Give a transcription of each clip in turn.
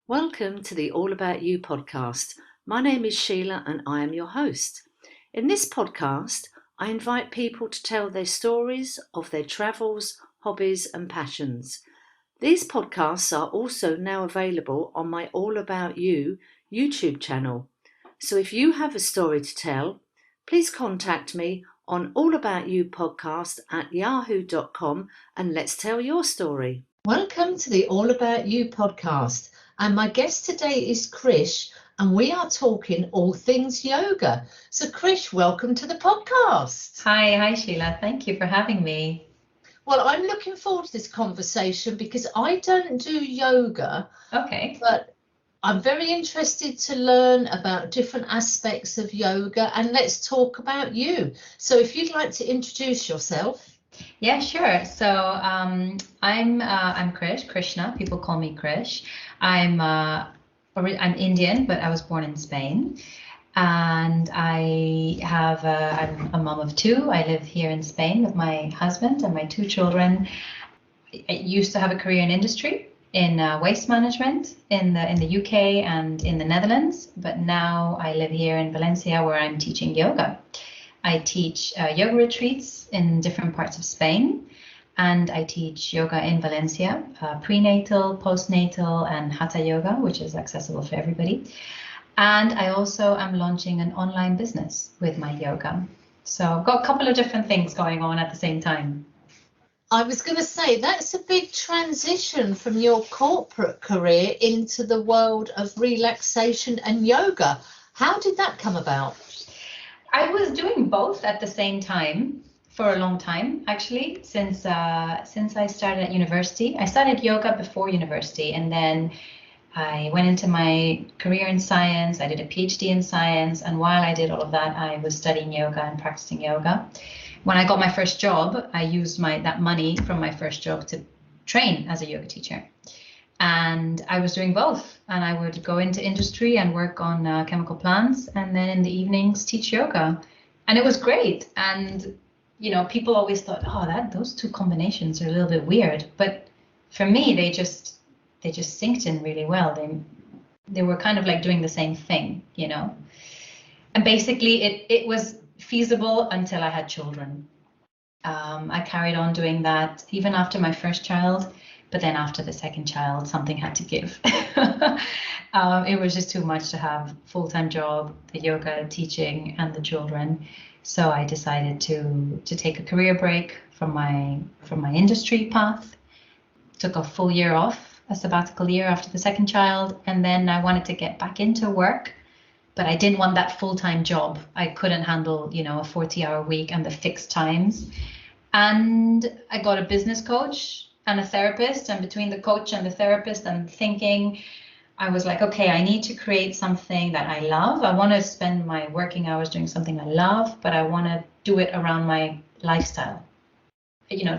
Welcome to the All About You podcast. My name is Sheila and I am your host. In this podcast, I invite people to tell their stories of their travels, hobbies, and passions. These podcasts are also now available on my All About You YouTube channel. So if you have a story to tell, please contact me on allaboutyoupodcast@yahoo.com and let's tell your story. Welcome to the All About You podcast. And my guest today is Krish, and we are talking all things yoga. So Krish, welcome to the podcast. Hi Sheila. Thank you for having me. Well, I'm looking forward to this conversation because I don't do yoga. Okay. But I'm very interested to learn about different aspects of yoga, and let's talk about you. So if you'd like to introduce yourself. Yeah, sure. So I'm Krish, Krishna. People call me Krish. I'm Indian, but I was born in Spain, and I'm a mom of two. I live here in Spain with my husband and my two children. I used to have a career in industry in waste management in the UK and in the Netherlands, but now I live here in Valencia where I'm teaching yoga. I teach yoga retreats in different parts of Spain, and I teach yoga in Valencia, prenatal, postnatal, and hatha yoga, which is accessible for everybody. And I also am launching an online business with my yoga. So I've got a couple of different things going on at the same time. I was going to say, that's a big transition from your corporate career into the world of relaxation and yoga. How did that come about? I was doing both at the same time for a long time, actually, since I started at university. I started yoga before university, and then I went into my career in science. I did a PhD in science, and while I did all of that, I was studying yoga and practicing yoga. When I got my first job, I used that money from my first job to train as a yoga teacher. And I was doing both, and I would go into industry and work on chemical plants, and then in the evenings teach yoga, and it was great. And people always thought, those two combinations are a little bit weird, but for me they just synced in really well. They were kind of like doing the same thing, and basically it was feasible until I had children. I carried on doing that even after my first child. But then after the second child, something had to give. It was just too much to have full-time job, the yoga teaching, and the children. So I decided to take a career break from my industry path. Took a full year off, a sabbatical year after the second child, and then I wanted to get back into work, but I didn't want that full-time job. I couldn't handle, a 40-hour week and the fixed times. And I got a business coach and a therapist, and between the coach and the therapist and thinking, I was like, okay, I need to create something that I love. I want to spend my working hours doing something I love, but I want to do it around my lifestyle.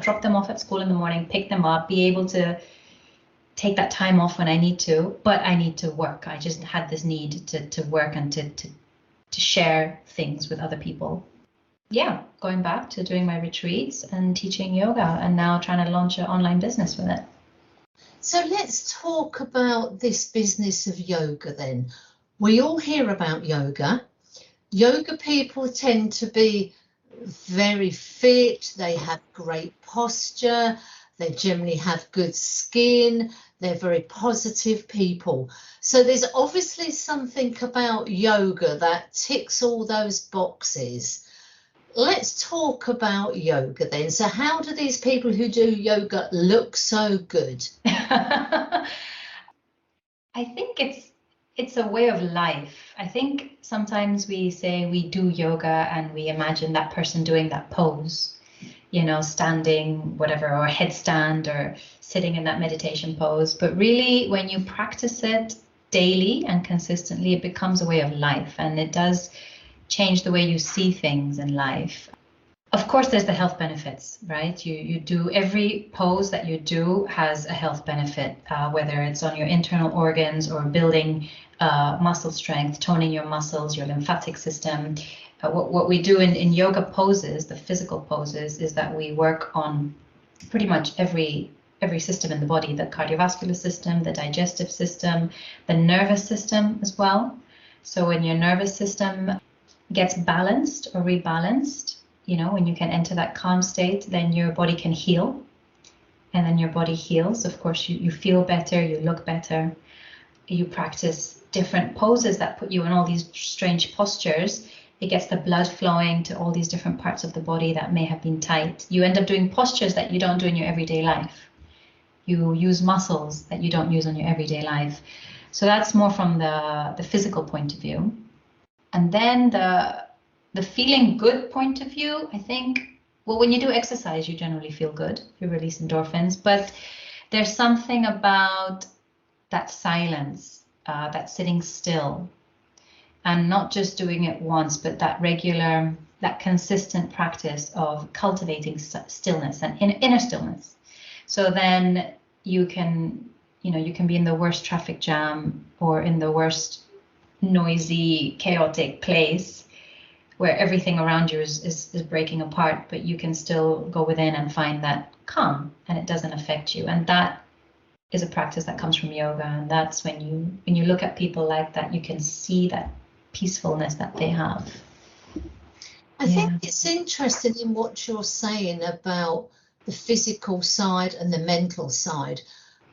Drop them off at school in the morning, pick them up, be able to take that time off when I need to, but I need to work. I just had this need to work and to share things with other people. Yeah, going back to doing my retreats and teaching yoga, and now trying to launch an online business with it. So let's talk about this business of yoga then. We all hear about yoga. Yoga people tend to be very fit, they have great posture, they generally have good skin, they're very positive people. So there's obviously something about yoga that ticks all those boxes. Let's talk about yoga then. So how do these people who do yoga look so good? I think it's a way of life. I think sometimes we say we do yoga and we imagine that person doing that pose, standing, whatever, or headstand, or sitting in that meditation pose. But really, when you practice it daily and consistently, it becomes a way of life, and it does change the way you see things in life. Of course, there's the health benefits, right? You do, every pose that you do has a health benefit, whether it's on your internal organs or building muscle strength, toning your muscles, your lymphatic system. What we do in yoga poses, the physical poses, is that we work on pretty much every every system in the body, the cardiovascular system, the digestive system, the nervous system as well. So when your nervous system gets balanced or rebalanced, you know, when you can enter that calm state, then your body can heal. And then your body heals. Of course, you feel better, you look better. You practice different poses that put you in all these strange postures. It gets the blood flowing to all these different parts of the body that may have been tight. You end up doing postures that you don't do in your everyday life. You use muscles that you don't use on your everyday life. So that's more from the physical point of view. And then the feeling good point of view, I think, well, when you do exercise, you generally feel good. You release endorphins, but there's something about that silence, that sitting still, and not just doing it once, but that regular, that consistent practice of cultivating stillness and inner stillness. So then you can, you know, you can be in the worst traffic jam or in the worst noisy, chaotic place where everything around you is breaking apart, but you can still go within and find that calm, and it doesn't affect you. And that is a practice that comes from yoga. And that's when you look at people like that, you can see that peacefulness that they have. I think it's interesting in what you're saying about the physical side and the mental side.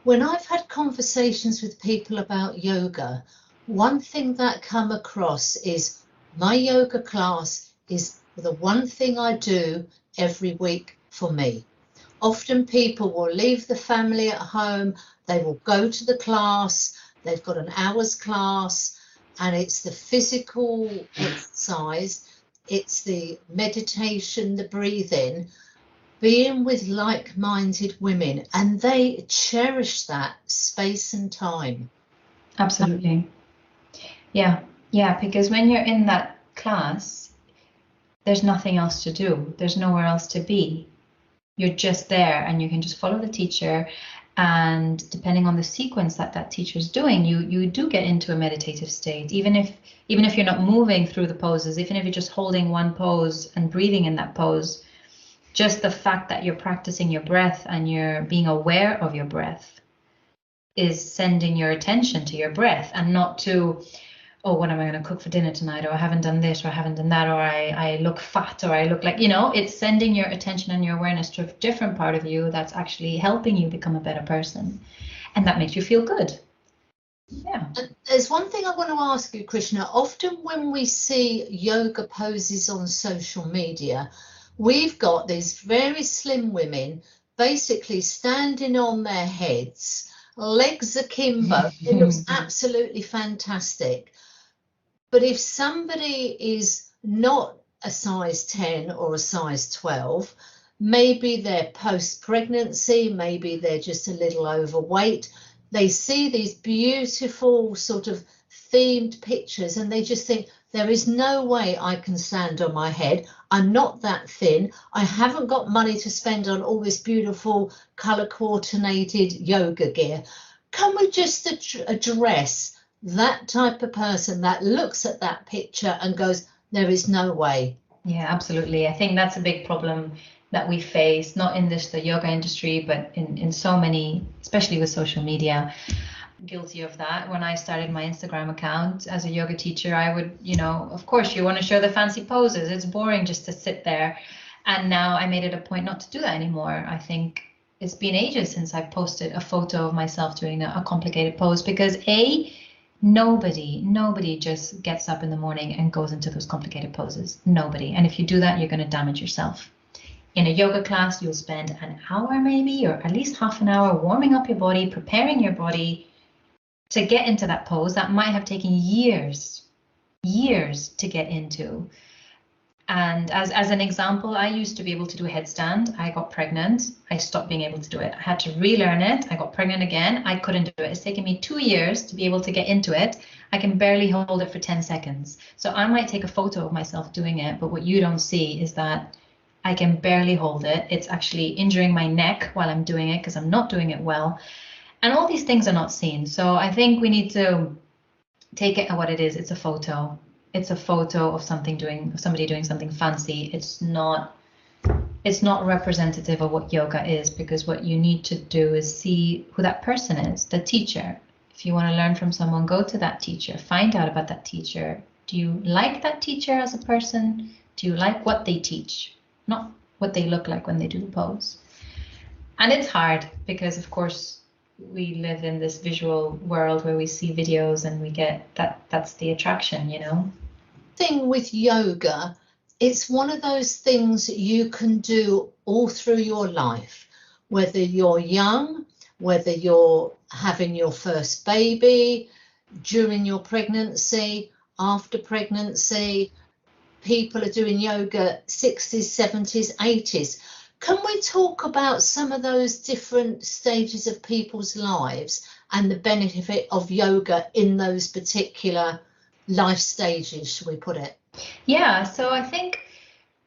When I've had conversations with people about yoga, one thing that come across is my yoga class is the one thing I do every week for me. Often people will leave the family at home, they will go to the class, they've got an hour's class, and it's the physical exercise, it's the meditation, the breathing, being with like-minded women, and they cherish that space and time. Absolutely. Yeah, because when you're in that class, there's nothing else to do. There's nowhere else to be. You're just there, and you can just follow the teacher. And depending on the sequence that teacher's doing, you do get into a meditative state. Even if you're not moving through the poses, even if you're just holding one pose and breathing in that pose, just the fact that you're practicing your breath and you're being aware of your breath is sending your attention to your breath, and not to, oh, what am I going to cook for dinner tonight? Or I haven't done this, or I haven't done that, or I look fat, or I look like, you know, it's sending your attention and your awareness to a different part of you that's actually helping you become a better person. And that makes you feel good. Yeah. And there's one thing I want to ask you, Krishna. Often when we see yoga poses on social media, we've got these very slim women basically standing on their heads, legs akimbo. It looks absolutely fantastic. But if somebody is not a size 10 or a size 12, maybe they're post-pregnancy, maybe they're just a little overweight, they see these beautiful sort of themed pictures and they just think, there is no way I can stand on my head. I'm not that thin. I haven't got money to spend on all this beautiful color coordinated yoga gear. Can we just address that type of person that looks at that picture and goes, there is no way? Yeah, absolutely. I think that's a big problem that we face, not in the yoga industry, but in so many, especially with social media. Guilty of that. When I started my Instagram account as a yoga teacher, I would, you know, of course you want to show the fancy poses. It's boring just to sit there. And now I made it a point not to do that anymore. I think it's been ages since I've posted a photo of myself doing a complicated pose, because nobody just gets up in the morning and goes into those complicated poses. Nobody. And if you do that, you're going to damage yourself. In a yoga class, you'll spend an hour maybe, or at least half an hour warming up your body, preparing your body to get into that pose that might have taken years to get into. And as an example, I used to be able to do a headstand. I got pregnant. I stopped being able to do it. I had to relearn it. I got pregnant again. I couldn't do it. It's taken me 2 years to be able to get into it. I can barely hold it for 10 seconds. So I might take a photo of myself doing it, but what you don't see is that I can barely hold it. It's actually injuring my neck while I'm doing it because I'm not doing it well. And all these things are not seen. So I think we need to take it at what it is. It's a photo. It's a photo of somebody doing something fancy. It's not it's not representative of what yoga is, because what you need to do is see who that person is, the teacher. If you want to learn from someone, go to that teacher, find out about that teacher. Do you like that teacher as a person? Do you like what they teach? Not what they look like when they do the pose. And it's hard because, of course, we live in this visual world where we see videos and we get that's the attraction, you know. Thing with yoga, it's one of those things that you can do all through your life, whether you're young, whether you're having your first baby, during your pregnancy, after pregnancy. People are doing yoga 60s, 70s, 80s. Can we talk about some of those different stages of people's lives and the benefit of yoga in those particular life stages, should we put it? Yeah, so I think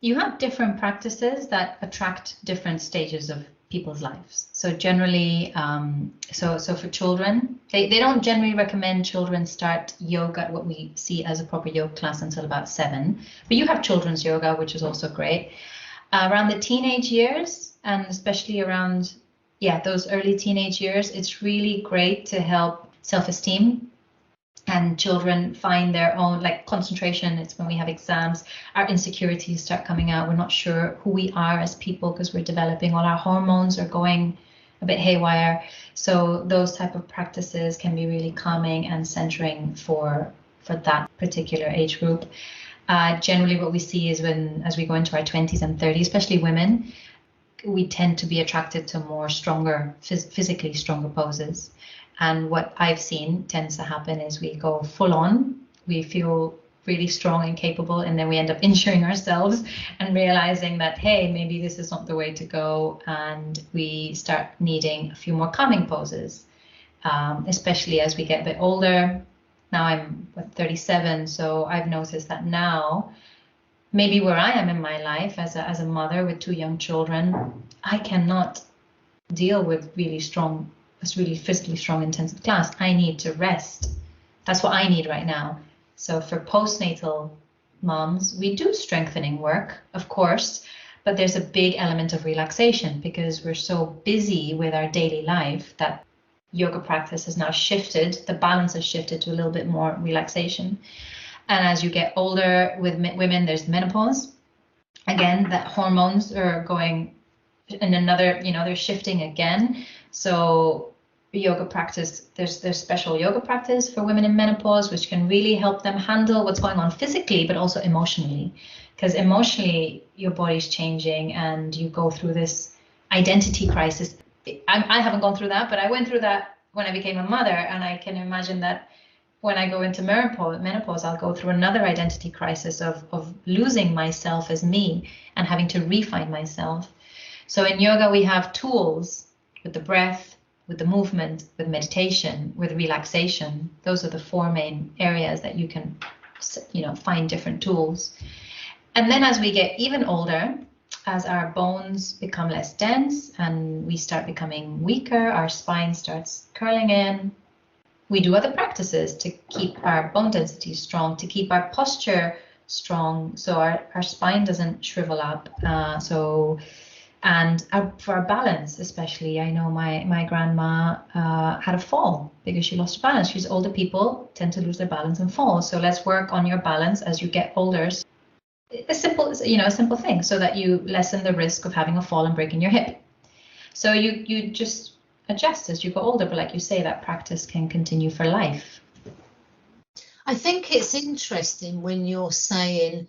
you have different practices that attract different stages of people's lives. So generally, so for children, they don't generally recommend children start yoga, what we see as a proper yoga class, until about 7. But you have children's yoga, which is also great. Around the teenage years, and especially around, those early teenage years, it's really great to help self-esteem. And children find their own, like concentration. It's when we have exams, our insecurities start coming out. We're not sure who we are as people because we're developing. All our hormones are going a bit haywire. So those type of practices can be really calming and centering for that particular age group. Generally, what we see is as we go into our 20s and 30s, especially women, we tend to be attracted to more stronger, physically stronger poses. And what I've seen tends to happen is we go full on, we feel really strong and capable, and then we end up injuring ourselves and realizing that, hey, maybe this is not the way to go, and we start needing a few more calming poses, especially as we get a bit older. Now I'm 37, so I've noticed that now, maybe where I am in my life as a mother with 2 young children, I cannot deal with really physically strong, intensive class. I need to rest. That's what I need right now. So for postnatal moms, we do strengthening work, of course, but there's a big element of relaxation because we're so busy with our daily life that yoga practice has now shifted. The balance has shifted to a little bit more relaxation. And as you get older with women, there's menopause. Again, that hormones are going in another, they're shifting again. So yoga practice, there's special yoga practice for women in menopause, which can really help them handle what's going on physically, but also emotionally. Because emotionally, your body's changing and you go through this identity crisis. I haven't gone through that, but I went through that when I became a mother. And I can imagine that when I go into menopause, I'll go through another identity crisis of losing myself as me and having to refine myself. So in yoga, we have tools with the breath, with the movement, with meditation, with relaxation. Those are the 4 main areas that you can, find different tools. And then as we get even older, as our bones become less dense and we start becoming weaker, our spine starts curling in, we do other practices to keep our bone density strong, to keep our posture strong, so our spine doesn't shrivel up. And for our balance, especially, I know my grandma had a fall because she lost her balance. She's older people tend to lose their balance and fall. So let's work on your balance as you get older. A simple thing so that you lessen the risk of having a fall and breaking your hip. So you just adjust as you go older. But like you say, that practice can continue for life. I think it's interesting when you're saying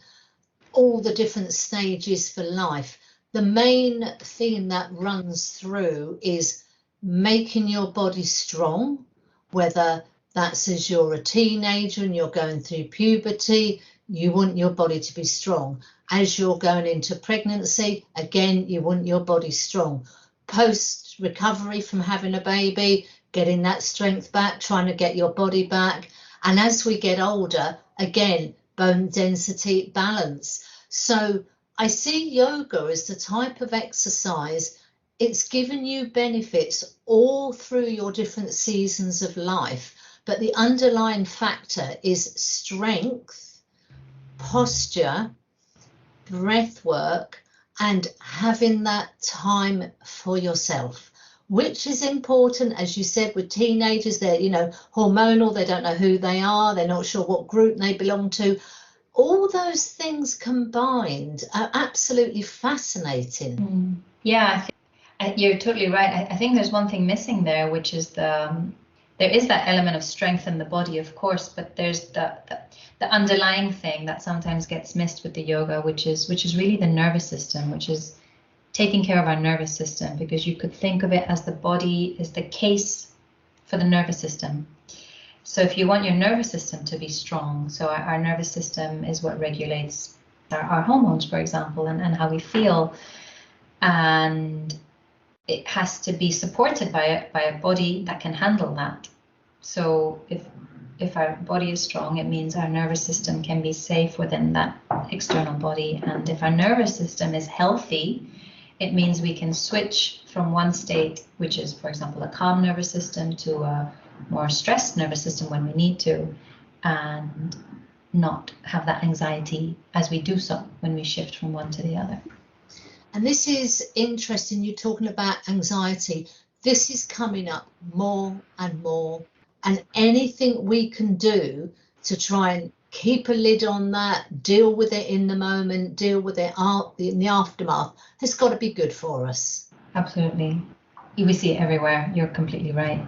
all the different stages for life. The main theme that runs through is making your body strong, whether that's as you're a teenager and you're going through puberty, you want your body to be strong. As you're going into pregnancy, again, you want your body strong. Post recovery from having a baby, getting that strength back, trying to get your body back. And as we get older, again, bone density, balance. So I see yoga as the type of exercise, it's given you benefits all through your different seasons of life, but the underlying factor is strength, posture, breath work, and having that time for yourself, which is important, as you said, with teenagers. They're, you know, hormonal, they don't know who they are, they're not sure what group they belong to. All those things combined are absolutely fascinating. Yeah, you're totally right. I think there's one thing missing there, which is there is that element of strength in the body, of course, but there's the underlying thing that sometimes gets missed with the yoga, which is really the nervous system, which is taking care of our nervous system, because you could think of it as the body is the case for the nervous system. So if you want your nervous system to be strong, so our nervous system is what regulates our hormones, for example, and how we feel, and it has to be supported by a body that can handle that. So if our body is strong, it means our nervous system can be safe within that external body. And if our nervous system is healthy, it means we can switch from one state, which is, for example, a calm nervous system, to a more stressed nervous system when we need to, and not have that anxiety as we do so when we shift from one to the other. And this is interesting, you're talking about anxiety. This is coming up more and more, and anything we can do to try and keep a lid on that, deal with it in the moment, deal with it in the aftermath, has got to be good for us. Absolutely. We see it everywhere. You're completely right.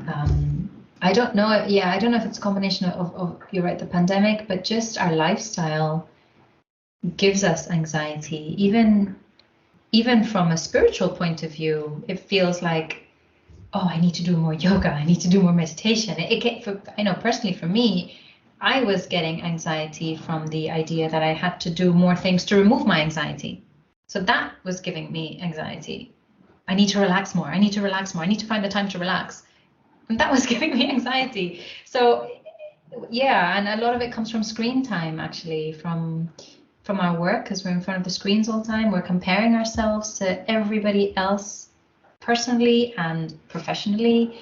I don't know. I don't know if it's a combination of you're right, the pandemic, but just our lifestyle gives us anxiety. Even from a spiritual point of view, it feels like, oh, I need to do more yoga. I need to do more meditation. I know personally for me, I was getting anxiety from the idea that I had to do more things to remove my anxiety. So that was giving me anxiety. I need to relax more. I need to relax more. I need to find the time to relax. And that was giving me anxiety. So yeah, and a lot of it comes from screen time, actually, from our work, because we're in front of the screens all the time. We're comparing ourselves to everybody else, personally and professionally.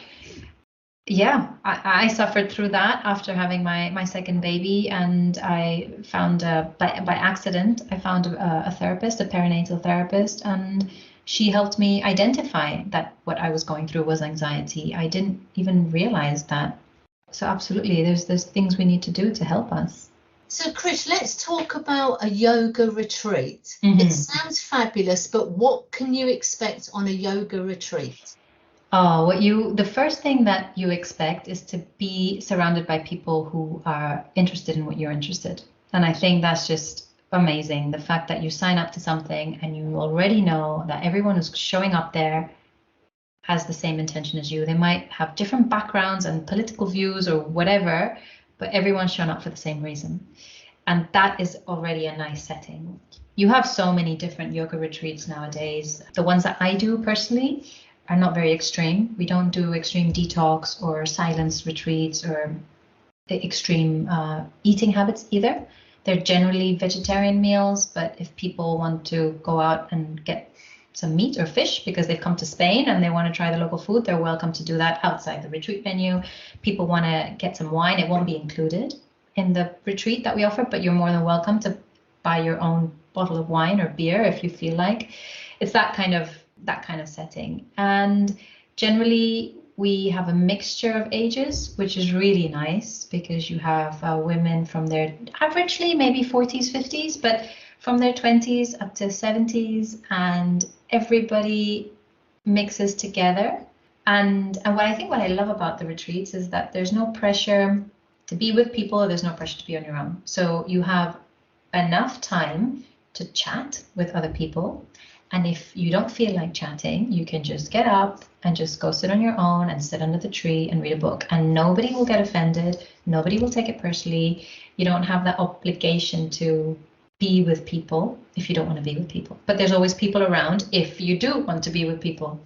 Yeah, I suffered through that after having my second baby, and I found by accident I found a therapist, a perinatal therapist, and she helped me identify that what I was going through was anxiety. I didn't even realize that. So absolutely, there's things we need to do to help us. So Krish, let's talk about a yoga retreat. Mm-hmm. It sounds fabulous, but what can you expect on a yoga retreat? Oh, the first thing that you expect is to be surrounded by people who are interested in what you're interested. And I think that's just amazing. The fact that you sign up to something and you already know that everyone who's showing up there has the same intention as you. They might have different backgrounds and political views or whatever, but everyone's shown up for the same reason. And that is already a nice setting. You have so many different yoga retreats nowadays. The ones that I do personally are not very extreme. We don't do extreme detox or silence retreats or extreme eating habits either. They're generally vegetarian meals, but if people want to go out and get some meat or fish because they've come to Spain and they want to try the local food, they're welcome to do that outside the retreat venue. People want to get some wine, it won't be included in the retreat that we offer, but you're more than welcome to buy your own bottle of wine or beer if you feel like. It's that kind of setting. And generally we have a mixture of ages, which is really nice, because you have women from their averagely maybe 40s, 50s, but from their 20s up to 70s, and everybody mixes together. And what I love about the retreats is that there's no pressure to be with people, there's no pressure to be on your own. So you have enough time to chat with other people. And if you don't feel like chatting, you can just get up and just go sit on your own and sit under the tree and read a book. And nobody will get offended. Nobody will take it personally. You don't have that obligation to be with people if you don't want to be with people. But there's always people around if you do want to be with people.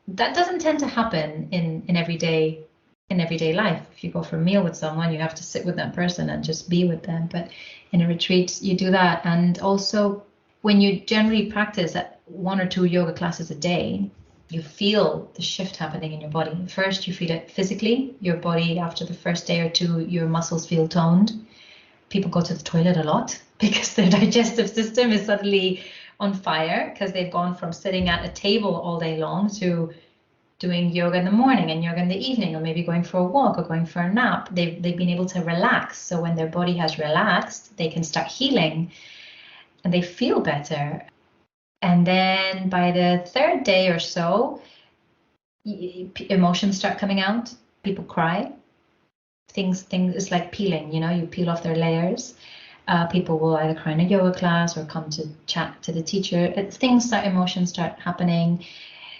That doesn't tend to happen in everyday life. If you go for a meal with someone, you have to sit with that person and just be with them. But in a retreat, you do that. And also, when you generally practice at 1 or 2 yoga classes a day, you feel the shift happening in your body. First, you feel it physically. Your body, after the first day or 2, your muscles feel toned. People go to the toilet a lot because their digestive system is suddenly on fire because they've gone from sitting at a table all day long to doing yoga in the morning and yoga in the evening, or maybe going for a walk or going for a nap. They've been able to relax. So when their body has relaxed, they can start healing and they feel better. And then by the third day or so, emotions start coming out. People cry. Things it's like peeling, you peel off their layers. People will either cry in a yoga class or come to chat to the teacher. Emotions start happening.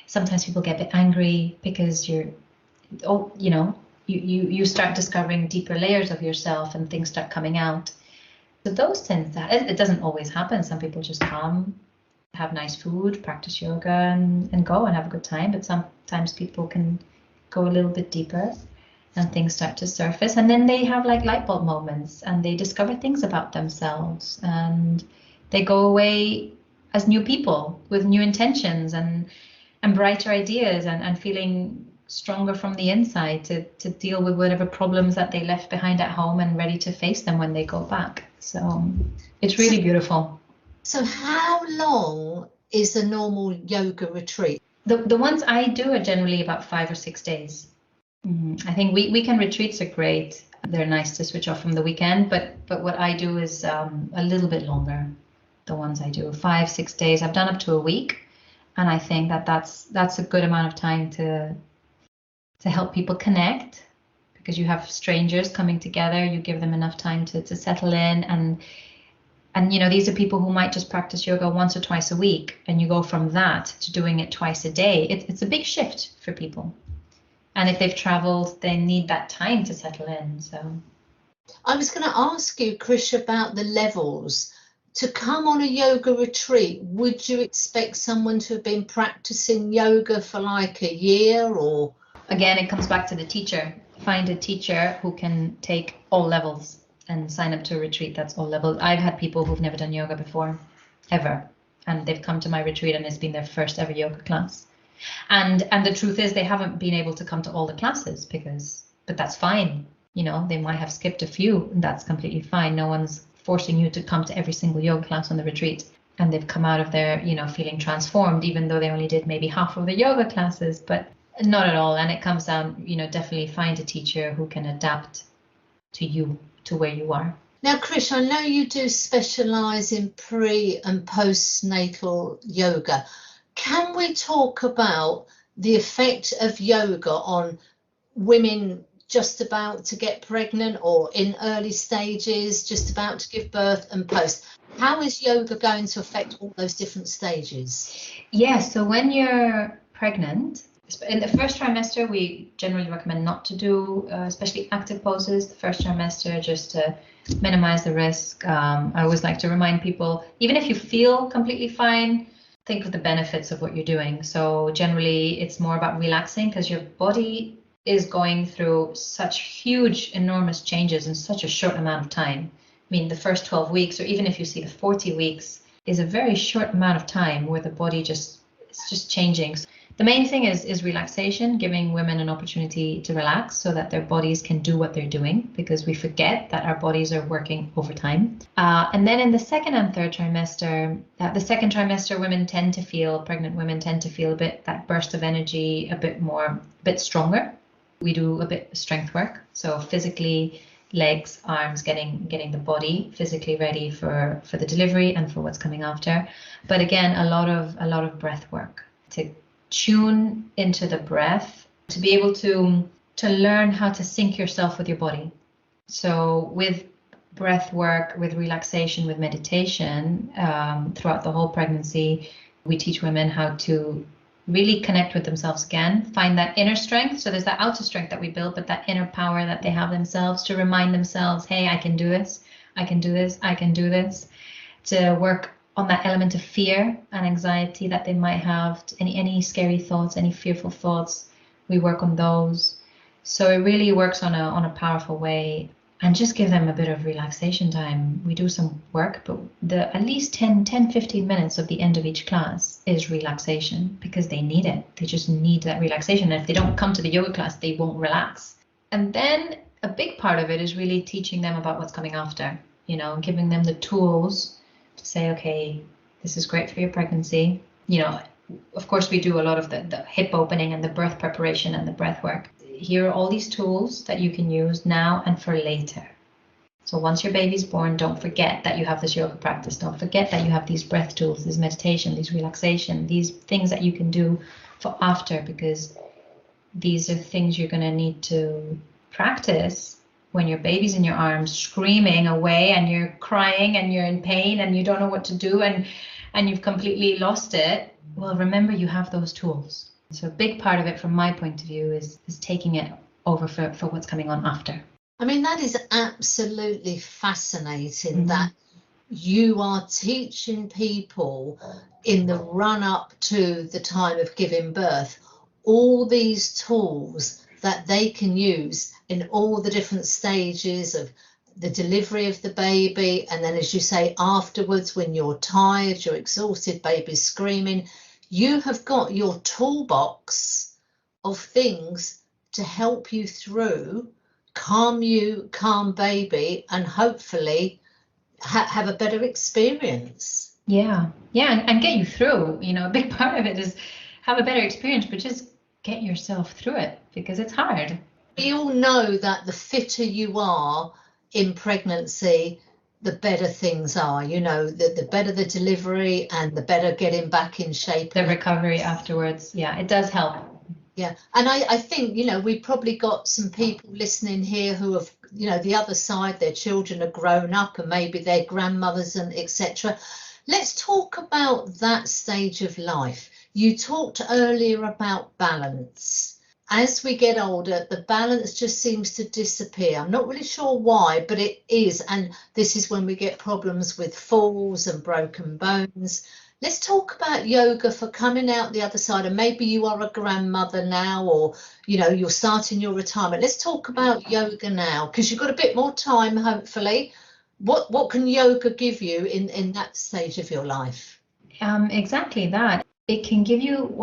Sometimes people get a bit angry because you start discovering deeper layers of yourself and things start coming out. So those things, it doesn't always happen. Some people just come, have nice food, practice yoga and go and have a good time. But sometimes people can go a little bit deeper and things start to surface. And then they have like light bulb moments and they discover things about themselves and they go away as new people with new intentions and brighter ideas and feeling stronger from the inside to deal with whatever problems that they left behind at home and ready to face them when they go back. So it's really beautiful. So how long is a normal yoga retreat? The ones I do are generally about 5 or 6 days. I think weekend retreats are great. They're nice to switch off from the weekend, but what I do is a little bit longer. The ones I do 5, 6 days. I've done up to a week. And I think that's a good amount of time to help people connect, because you have strangers coming together. You give them enough time to settle in, and these are people who might just practice yoga once or twice a week, and you go from that to doing it twice a day. It's a big shift for people, and if they've traveled, they need that time to settle in. So I was going to ask you, Krish, about the levels. To come on a yoga retreat, would you expect someone to have been practicing yoga for like a year? Or again, it comes back to the teacher. Find a teacher who can take all levels and sign up to a retreat that's all levels. I've had people who've never done yoga before, ever, and they've come to my retreat and it's been their first ever yoga class. And the truth is they haven't been able to come to all the classes but that's fine. They might have skipped a few, and that's completely fine. No one's forcing you to come to every single yoga class on the retreat, and they've come out of there feeling transformed, even though they only did maybe half of the yoga classes, but not at all. And it comes down, definitely find a teacher who can adapt to you, to where you are. Now, Krish, I know you do specialize in pre and postnatal yoga. Can we talk about the effect of yoga on women just about to get pregnant or in early stages, just about to give birth, and post? How is yoga going to affect all those different stages? Yeah, so when you're pregnant, in the first trimester, we generally recommend not to do especially active poses the first trimester, just to minimize the risk. I always like to remind people, even if you feel completely fine, think of the benefits of what you're doing. So generally, it's more about relaxing, because your body is going through such huge, enormous changes in such a short amount of time. I mean, the first 12 weeks, or even if you see the 40 weeks, is a very short amount of time where the body it's just changing. So the main thing is relaxation, giving women an opportunity to relax so that their bodies can do what they're doing, because we forget that our bodies are working overtime. And then in the second and third trimester, the second trimester, pregnant women tend to feel that burst of energy, a bit stronger. We do a bit of strength work, so physically, legs, arms, getting the body physically ready for the delivery and for what's coming after. But again, a lot of breath work to tune into the breath, to be able to learn how to sync yourself with your body. So with breath work, with relaxation, with meditation, throughout the whole pregnancy, we teach women how to really connect with themselves again, find that inner strength. So there's that outer strength that we build, but that inner power that they have themselves, to remind themselves, hey, I can do this, I can do this, I can do this. To work on that element of fear and anxiety that they might have, any scary thoughts, any fearful thoughts, we work on those. So it really works on a powerful way. And just give them a bit of relaxation time. We do some work, but at least 10-15 minutes of the end of each class is relaxation, because they need it. They just need that relaxation. And if they don't come to the yoga class, they won't relax. And then a big part of it is really teaching them about what's coming after, giving them the tools to say, okay, This is great for your pregnancy. You know, of course, we do a lot of the hip opening and the birth preparation and the breath work. Here are all these tools that you can use now and for later. So once your baby's born, don't forget that you have this yoga practice. Don't forget that you have these breath tools, this meditation, these relaxation, these things that you can do for after, because these are things you're going to need to practice when your baby's in your arms screaming away and you're crying and you're in pain and you don't know what to do and you've completely lost it. Well, remember, you have those tools. So a big part of it from my point of view is taking it over for what's coming on after. I mean, that is absolutely fascinating that you are teaching people in the run up to the time of giving birth all these tools that they can use in all the different stages of the delivery of the baby, and then, as you say, afterwards, when you're tired, you're exhausted, baby's screaming, you have got your toolbox of things to help you through, calm baby, and hopefully have a better experience. Yeah, and get you through. You know, a big part of it is have a better experience, but just get yourself through it, because it's hard. We all know that the fitter you are in pregnancy, the better things are. You know, the better the delivery and the better getting back in shape. The recovery afterwards, yeah, it does help. Yeah, and I think, you know, we've probably got some people listening here who have, you know, the other side, their children are grown up and maybe their grandmothers and etc. Let's talk about that stage of life. You talked earlier about balance. As we get older, the balance just seems to disappear. I'm not really sure why, but it is. And this is when we get problems with falls and broken bones. Let's talk about yoga for coming out the other side. And maybe you are a grandmother now, or, you know, you're starting your retirement. Let's talk about yoga now, because you've got a bit more time, hopefully. What can yoga give you in that stage of your life? Exactly that. It can give you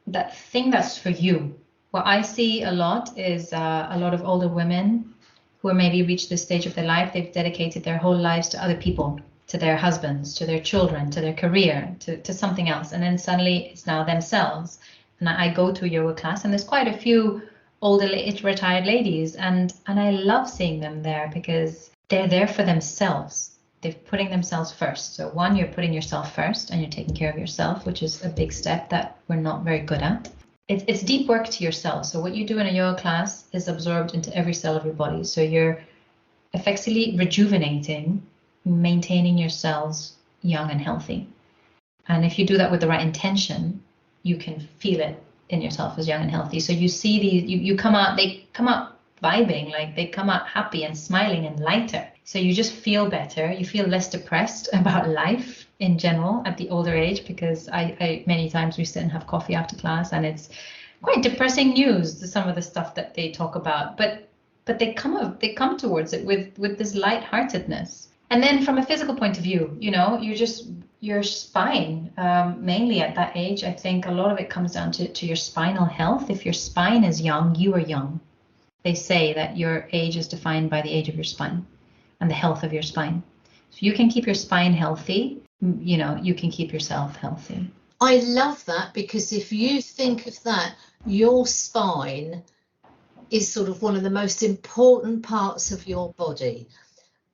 that thing that's for you. What I see a lot is a lot of older women who are maybe reached this stage of their life. They've dedicated their whole lives to other people, to their husbands, to their children, to their career, to something else. And then suddenly it's now themselves. And I go to a yoga class, and there's quite a few older retired ladies. And I love seeing them there, because they're there for themselves. They're putting themselves first. So one, you're putting yourself first and you're taking care of yourself, which is a big step that we're not very good at. It's deep work to yourself. So what you do in a yoga class is absorbed into every cell of your body. So you're effectively rejuvenating, maintaining your cells young and healthy. And if you do that with the right intention, you can feel it in yourself as young and healthy. So you see they come out vibing, like they come out happy and smiling and lighter. So you just feel better. You feel less depressed about life in general at the older age, because I many times we sit and have coffee after class, and it's quite depressing news, some of the stuff that they talk about. But they come towards it with this lightheartedness. And then from a physical point of view, you know, your spine, mainly at that age, I think a lot of it comes down to your spinal health. If your spine is young, you are young. They say that your age is defined by the age of your spine and the health of your spine. So you can keep your spine healthy, you know, you can keep yourself healthy. I love that, because if you think of that, your spine is sort of one of the most important parts of your body.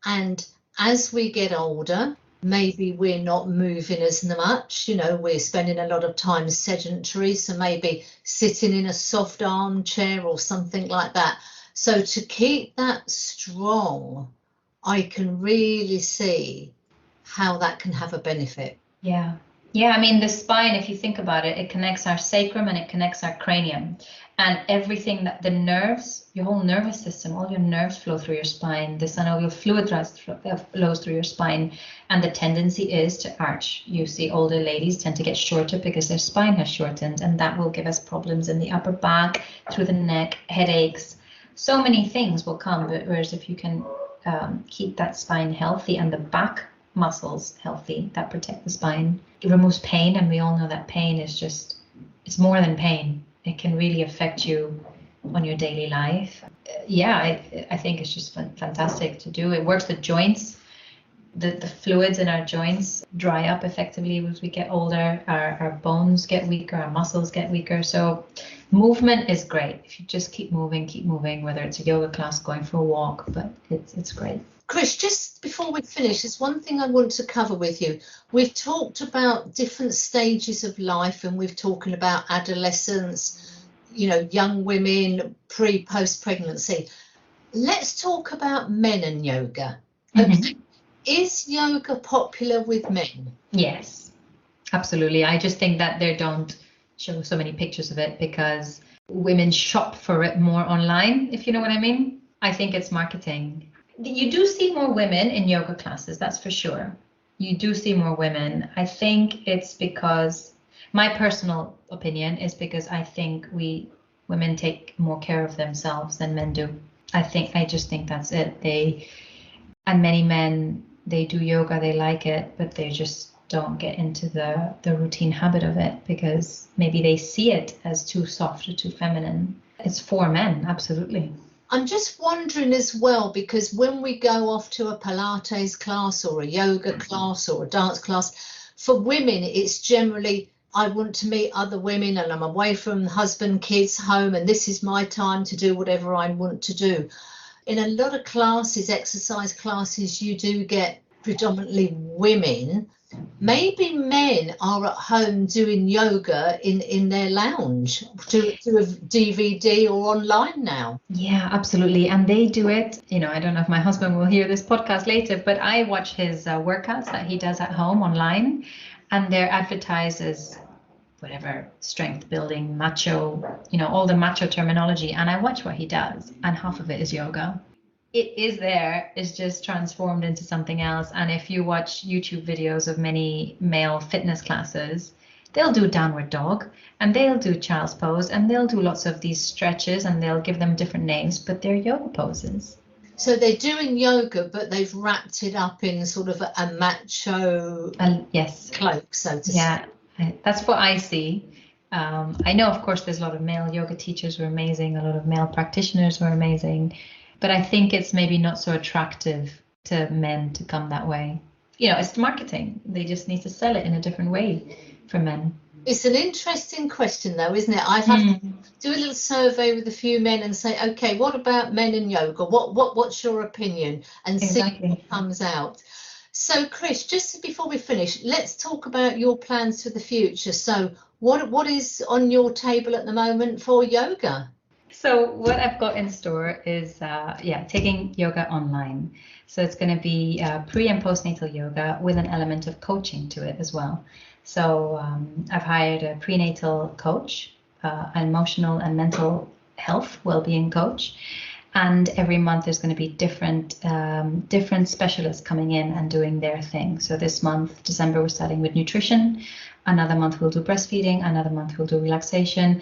And as we get older, maybe we're not moving as much, you know, we're spending a lot of time sedentary, so maybe sitting in a soft armchair or something like that. So to keep that strong, I can really see how that can have a benefit. Yeah, I mean, the spine, if you think about it, it connects our sacrum and it connects our cranium. And everything that the nerves, your whole nervous system, all your nerves flow through your spine. The synovial fluid flows through your spine. And the tendency is to arch. You see older ladies tend to get shorter because their spine has shortened. And that will give us problems in the upper back, through the neck, headaches. So many things will come. Whereas if you can keep that spine healthy and the back muscles healthy that protect the spine, it removes pain. And we all know that pain is just, it's more than pain. It can really affect you on your daily life. Yeah, I think it's just fantastic to do. It works the joints. the fluids in our joints dry up effectively as we get older. Our bones get weaker, our muscles get weaker. So movement is great. If you just keep moving, whether it's a yoga class, going for a walk, but it's great. Krish, just before we finish, there's one thing I want to cover with you. We've talked about different stages of life, and we've talking about adolescence, young women, post pregnancy. Let's talk about men and yoga. Okay. Is yoga popular with men? Yes, absolutely. I just think that they don't show so many pictures of it because women shop for it more online, if you know what I mean. I think it's marketing. You do see more women in yoga classes, that's for sure. You do see more women. I think it's because, my personal opinion is because I think women take more care of themselves than men do. I just think that's it. And many men, they do yoga, they like it, but they just don't get into the routine habit of it because maybe they see it as too soft or too feminine. It's for men, absolutely. I'm just wondering as well, because when we go off to a Pilates class or a yoga class or a dance class, for women, it's generally, I want to meet other women and I'm away from husband, kids, home, and this is my time to do whatever I want to do. In a lot of classes, exercise classes, you do get predominantly women. Maybe men are at home doing yoga in their lounge, do a DVD or online now. Yeah, absolutely. And they do it, I don't know if my husband will hear this podcast later, but I watch his workouts that he does at home online, and they're advertised as whatever, strength building, macho, all the macho terminology. And I watch what he does, and half of it is yoga. It is there, it's just transformed into something else. And if you watch YouTube videos of many male fitness classes, they'll do downward dog and they'll do child's pose and they'll do lots of these stretches and they'll give them different names, but they're yoga poses. So they're doing yoga, but they've wrapped it up in sort of a macho yes, cloak, so to speak. Yeah, that's what I see. I know, of course, there's a lot of male yoga teachers who are amazing, a lot of male practitioners who are amazing, but I think it's maybe not so attractive to men to come that way. It's marketing. They just need to sell it in a different way for men. It's an interesting question, though, isn't it? I'd have to do a little survey with a few men and say, okay, what about men and yoga? What's your opinion? And Exactly. See what comes out. So, Krish, just before we finish, let's talk about your plans for the future. So, what is on your table at the moment for yoga? So what I've got in store is, taking yoga online. So it's going to be pre and postnatal yoga with an element of coaching to it as well. So I've hired a prenatal coach, an emotional and mental health well-being coach. And every month there's going to be different specialists coming in and doing their thing. So this month, December, we're starting with nutrition. Another month we'll do breastfeeding. Another month we'll do relaxation.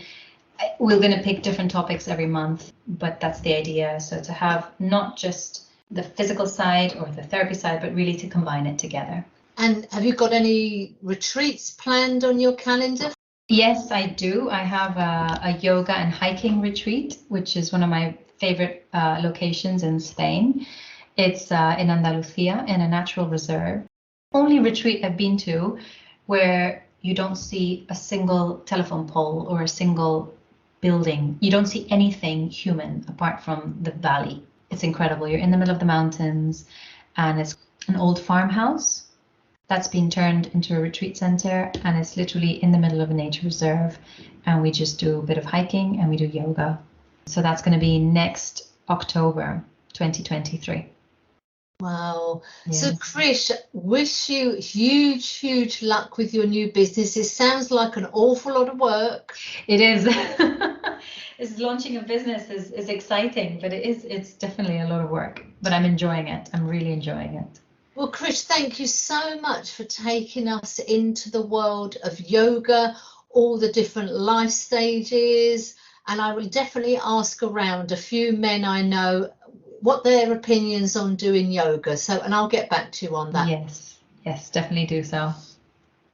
We're going to pick different topics every month, but that's the idea. So to have not just the physical side or the therapy side, but really to combine it together. And have you got any retreats planned on your calendar? Yes, I do. I have a yoga and hiking retreat, which is one of my favorite locations in Spain. It's in Andalusia in a natural reserve. Only retreat I've been to where you don't see a single telephone pole or a single building. You don't see anything human apart from the valley. It's incredible. You're in the middle of the mountains and it's an old farmhouse that's been turned into a retreat center, and it's literally in the middle of a nature reserve, and we just do a bit of hiking and we do yoga. So that's going to be next October 2023. Wow. Yeah. So Krish, wish you huge luck with your new business. It sounds like an awful lot of work. It is. It's launching a business is exciting, but it's definitely a lot of work, but I'm enjoying it. I'm really enjoying it. Well, Krish, thank you so much for taking us into the world of yoga, all the different life stages. And I will definitely ask around a few men I know what their opinions on doing yoga. So, and I'll get back to you on that. Yes, definitely do so.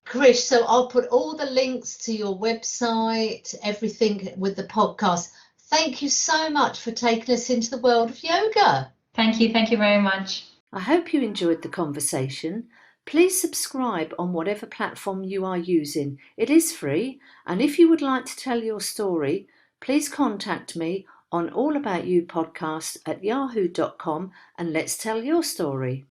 Krish, so I'll put all the links to your website, everything with the podcast. Thank you so much for taking us into the world of yoga. Thank you very much. I hope you enjoyed the conversation. Please subscribe on whatever platform you are using. It is free, and if you would like to tell your story, please contact me on allaboutyoupodcast@yahoo.com and let's tell your story.